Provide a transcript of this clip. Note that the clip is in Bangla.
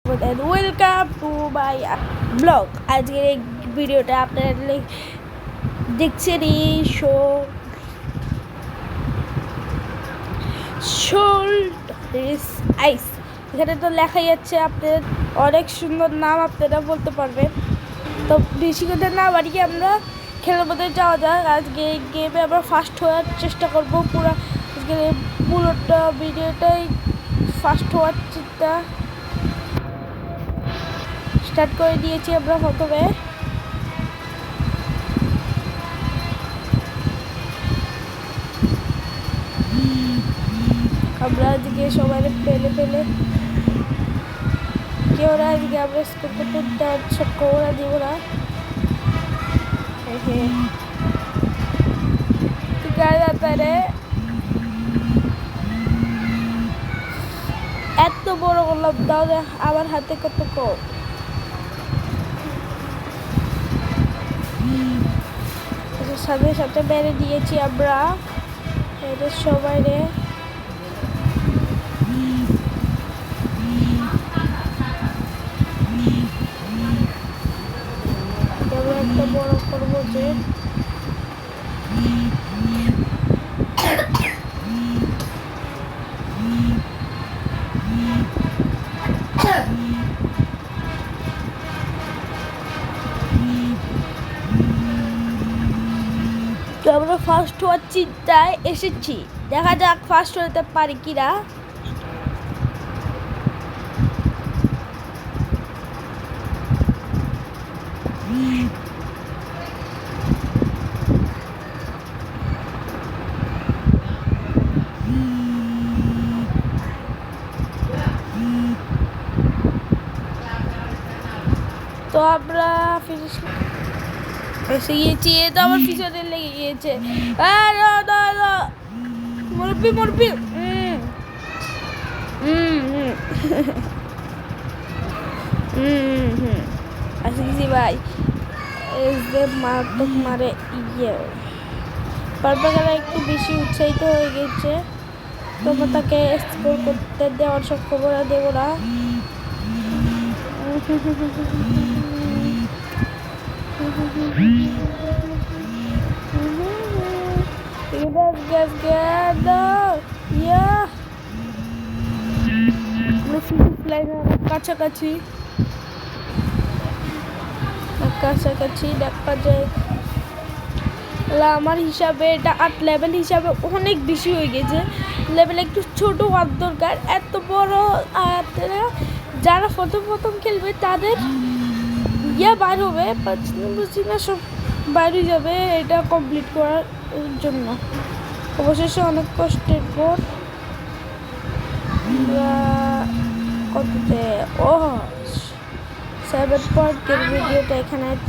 and welcome to my vlog. আজকের এই ভিডিওটা আপনারা দেখছেন এই আইস। এখানে তো লেখাই যাচ্ছে, আপনাদের অনেক সুন্দর নাম আপনারা বলতে পারবেন। তো বেশি কথা না বাড়িয়ে আমরা খেলার মধ্যে যাওয়া যাক। আজকে এই গেমে আমরা ফার্স্ট হওয়ার চেষ্টা করবো। পুরোটা ভিডিওটাই ফার্স্ট হওয়ার চিন্তা স্টার্ট করে দিয়েছি আমরা। প্রথমে আমরা আজকে সবাই পেলে কেউ না, আজকে আমরা স্কুল করতে ওরা দিব না। এত বড় করলাম, দাও আমার হাতে কত কম। সাথে সাথে বেড়ে দিয়েছি আমরা এদের সবাই রে। একটা বড় করবো যে তো আমরা ফার্স্ট হওয়ার চিন্তায় এসেছি। দেখা যাক ফার্স্ট হতে পারি কিনা। তো আমরা ফিনিশ এসে গিয়েছি। এ তো আমার পিছনে লেগে গিয়েছে। মুরব্বি আসে গেছি ভাই। মারাত্মক মারে পারপাগারা একটু বেশি উৎসাহিত হয়ে গেছে। তোমরা তাকে স্কোর করতে দেওয়ার সব খবর দেবো না। কাছাকাছি দেখা যায়। আমার হিসাবে এটা 8 লেভেল হিসাবে অনেক বেশি হয়ে গেছে। লেভেল একটু ছোট হওয়ার দরকার। এত বড় যারা প্রথম খেলবে তাদের বাইর হবে, বুঝছি না, সব বাইরে যাবে এটা কমপ্লিট করার জন্য। অবশেষে অনেক কষ্টের পর কততে 7 পয়েন্টের ভিডিওটা এখানে